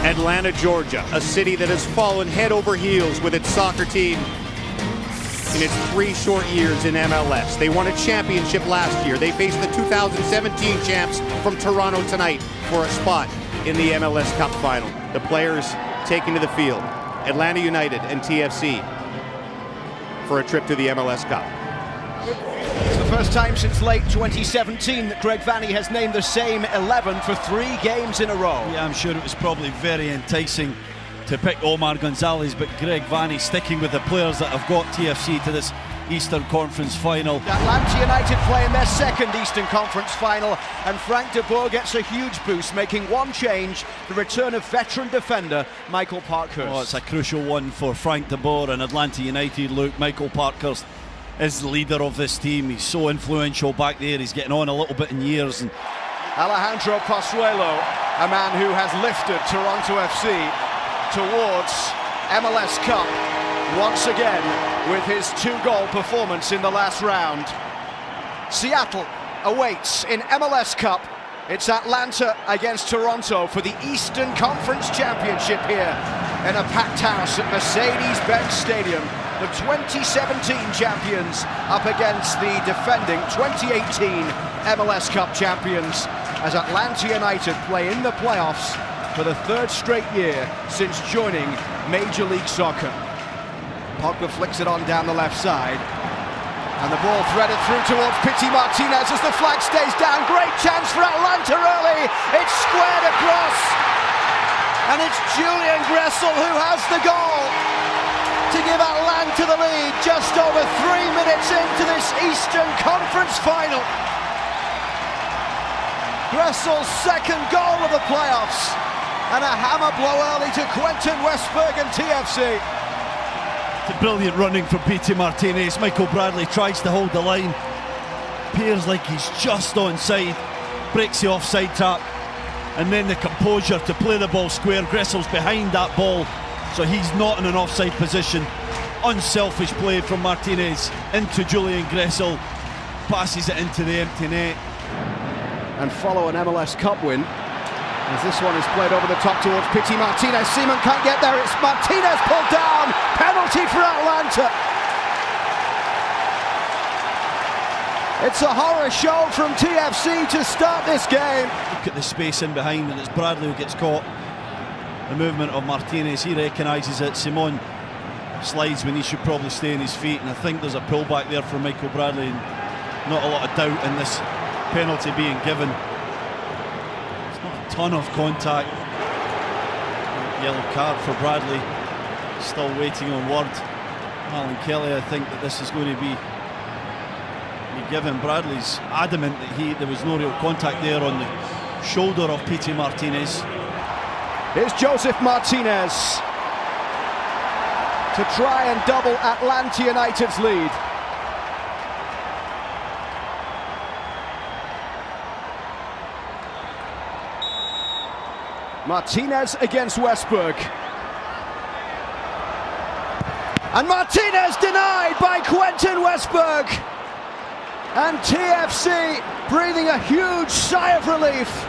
Atlanta, Georgia, a city that has fallen head over heels with its soccer team in its 3 short years in MLS. They won a championship last year. They face the 2017 champs from Toronto tonight for a spot in the MLS Cup final. The players taking to the field, Atlanta United and TFC, for a trip to the MLS Cup. It's the first time since late 2017 that Greg Vanney has named the same 11 for 3 games in a row. Yeah, I'm sure it was probably very enticing to pick Omar Gonzalez, but Greg Vanney sticking with the players that have got TFC to this Eastern Conference final. Atlanta United playing their second Eastern Conference final, and Frank de Boer gets a huge boost, making one change, the return of veteran defender Michael Parkhurst. Oh, it's a crucial one for Frank de Boer and Atlanta United. Look, Michael Parkhurst is the leader of this team. He's so influential back there. He's getting on a little bit in years. And Alejandro Pozuelo, a man who has lifted Toronto FC towards MLS Cup once again with his 2-goal performance in the last round. Seattle awaits in MLS Cup. It's Atlanta against Toronto for the Eastern Conference Championship here in a packed house at Mercedes-Benz Stadium. The 2017 champions up against the defending 2018 MLS Cup champions as Atlanta United play in the playoffs for the 3rd straight year since joining Major League Soccer. Pogba flicks it on down the left side, and the ball threaded through towards Pity Martinez as the flag stays down. Great chance for Atlanta early. It's squared across, and it's Julian Gressel who has the goal to give Atlanta the lead just over 3 minutes into this Eastern Conference final. Gressel's second goal of the playoffs, and a hammer blow early to Quentin Westberg and TFC. it's a brilliant running from Pity Martinez. Michael Bradley tries to hold the line. Appears like he's just onside. Breaks the offside trap. And then the composure to play the ball square. Gressel's behind that ball, so he's not in an offside position. Unselfish play from Martinez into Julian Gressel. Passes it into the empty net. And follow an MLS Cup win, as this one is played over the top towards Pity Martinez. Seaman can't get there. It's Martinez pulled down. Penalty for Atlanta. It's a horror show from TFC to start this game. Look at the space in behind, and it's Bradley who gets caught. The movement of Martinez, he recognises it. Simon slides when he should probably stay on his feet, and I think there's a pullback there from Michael Bradley, and not a lot of doubt in this penalty being given. It's not a ton of contact. Yellow card for Bradley. Still waiting on word. Alan Kelly, I think that this is going to be given. Bradley's adamant that there was no real contact there on the shoulder of Pity Martinez. Here's Joseph Martinez to try and double Atlanta United's lead. Martinez against Westberg. And Martinez denied by Quentin Westberg. And TFC breathing a huge sigh of relief.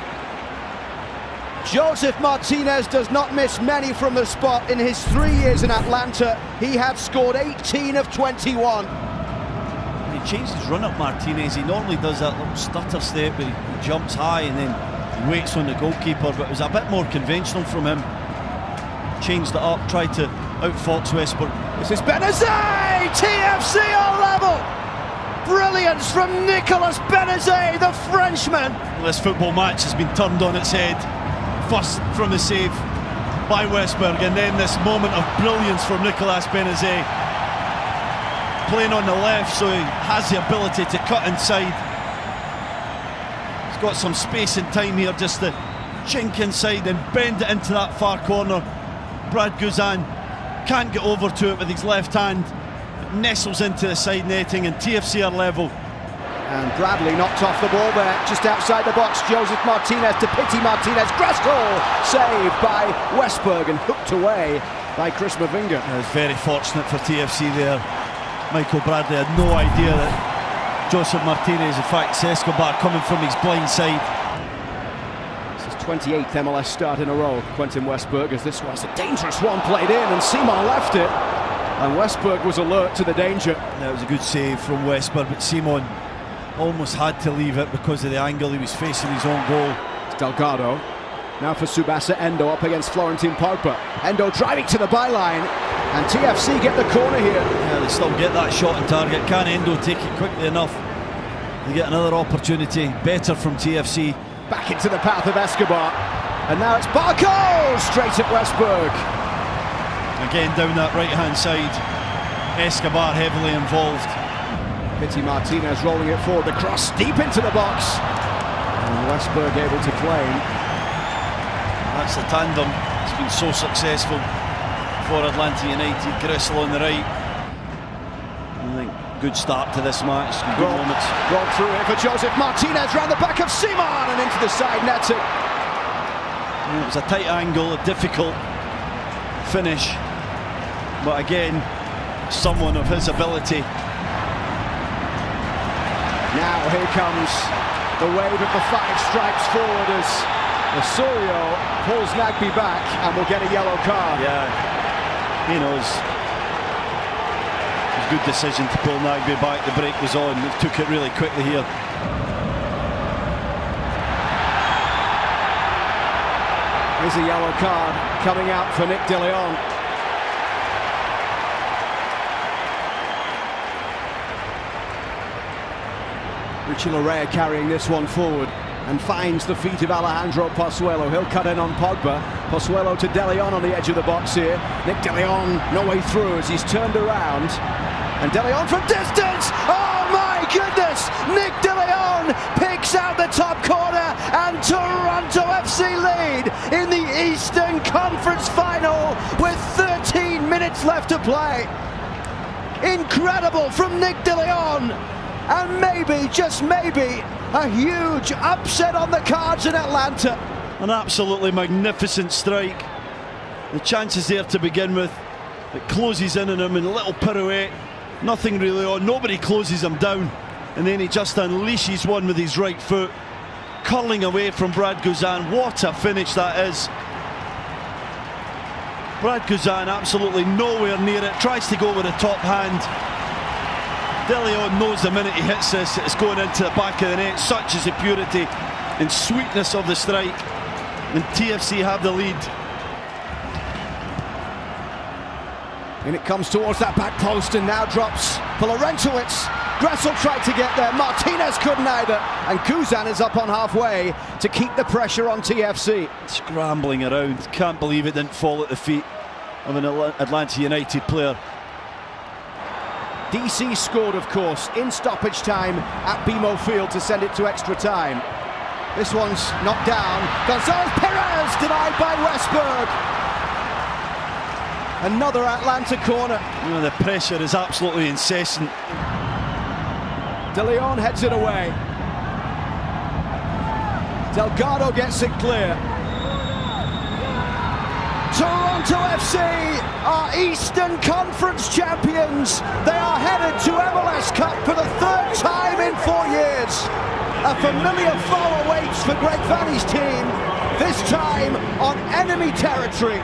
Joseph Martinez does not miss many from the spot in his 3 years in Atlanta. He had scored 18 of 21. He changed his run up, Martinez. He normally does that little stutter step where he jumps high and then waits on the goalkeeper, but it was a bit more conventional from him. Changed it up, tried to outfox Westberg. This is Benazet! TFC on level! Brilliance from Nicolas Benazet, the Frenchman! This football match has been turned on its head. First from the save by Westberg, and then this moment of brilliance from Nicolas Benazet. Playing on the left, so he has the ability to cut inside. Got some space and time here just to chink inside and bend it into that far corner. Brad Guzan can't get over to it with his left hand. It nestles into the side netting, and TFC are level. And Bradley knocked off the ball there, just outside the box. Joseph Martinez to Pity Martinez. Gressel saved by Westberg and hooked away by Chris Mavinga. It was very fortunate for TFC there. Michael Bradley had no idea that Joseph Martinez, in fact, Escobar coming from his blind side. This is 28th MLS start in a row, Quentin Westberg, as this was a dangerous one played in, and Simon left it. And Westberg was alert to the danger. That was a good save from Westberg, but Simon almost had to leave it because of the angle. He was facing his own goal. It's Delgado. Now for Tsubasa Endo up against Florentin Pogba. Endo driving to the byline, and TFC get the corner here. Yeah, they still get that shot on target. Can Endo take it quickly enough to get another opportunity? Better from TFC. Back into the path of Escobar. And now it's Barco straight at Westberg. Again down that right-hand side. Escobar heavily involved. Pity Martinez rolling it forward. The cross deep into the box. And Westberg able to claim. That's the tandem. It's been so successful for Atlanta United. Gressel on the right. I think good start to this match. Good moments. Roll through here for Joseph Martinez round the back of Simon and into the side netting. It was a tight angle, a difficult finish, but again, someone of his ability. Now here comes the wave of the 5 stripes forward as Osorio pulls Nagbe back and will get a yellow card. Yeah, he knows. It was a good decision to pull Nagbe back. The break was on. They took it really quickly here. Here's a yellow card coming out for Nick De Leon. Richie Laryea carrying this one forward and finds the feet of Alejandro Pozuelo. He'll cut in on Pogba. Pozuelo to De Leon on the edge of the box here. Nick De Leon no way through as he's turned around. And De Leon from distance! Oh my goodness! Nick De Leon picks out the top corner and Toronto FC lead in the Eastern Conference Final with 13 minutes left to play. Incredible from Nick De Leon. And maybe, just maybe, a huge upset on the cards in Atlanta. An absolutely magnificent strike. The chances there to begin with. It closes in on him in a little pirouette. Nothing really on, nobody closes him down. And then he just unleashes one with his right foot. Curling away from Brad Guzan. What a finish that is. Brad Guzan absolutely nowhere near it. Tries to go with a top hand. De Leon knows the minute he hits this, it's going into the back of the net. Such is the purity and sweetness of the strike. And TFC have the lead. And it comes towards that back post and now drops for Laurentowicz. Gressel tried to get there, Martinez couldn't either. And Guzan is up on halfway to keep the pressure on TFC. Scrambling around, can't believe it didn't fall at the feet of an Atlanta United player. DC scored, of course, in stoppage time at BMO Field to send it to extra time. This one's knocked down. Gonzalez Perez denied by Westberg. Another Atlanta corner. You know, the pressure is absolutely incessant. De Leon heads it away. Delgado gets it clear. Toronto FC are Eastern Conference champions. They are headed to MLS Cup for the 3rd time in 4 years. A familiar foe awaits for Greg Vanney's team, this time on enemy territory.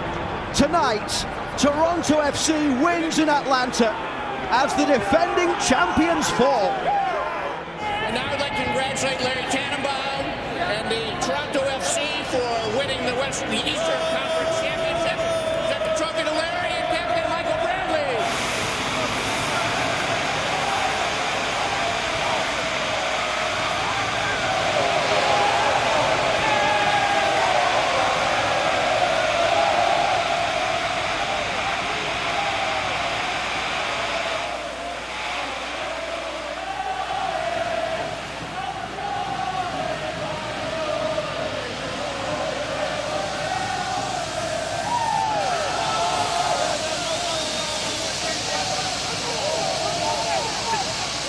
Tonight, Toronto FC wins in Atlanta as the defending champions fall. And now I'd like to congratulate Larry Tannenbaum and the Toronto FC for winning the Eastern Conference Championship. Set the trophy to Larry and Captain Michael Bradley.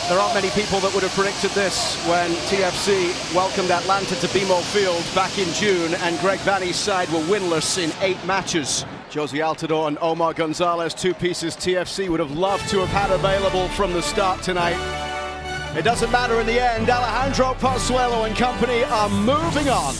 There aren't many people that would have predicted this when TFC welcomed Atlanta to BMO Field back in June, and Greg Vanney's side were winless in 8 matches. Josie Altidore and Omar Gonzalez, 2 pieces TFC would have loved to have had available from the start tonight. It doesn't matter in the end. Alejandro Pozuelo and company are moving on.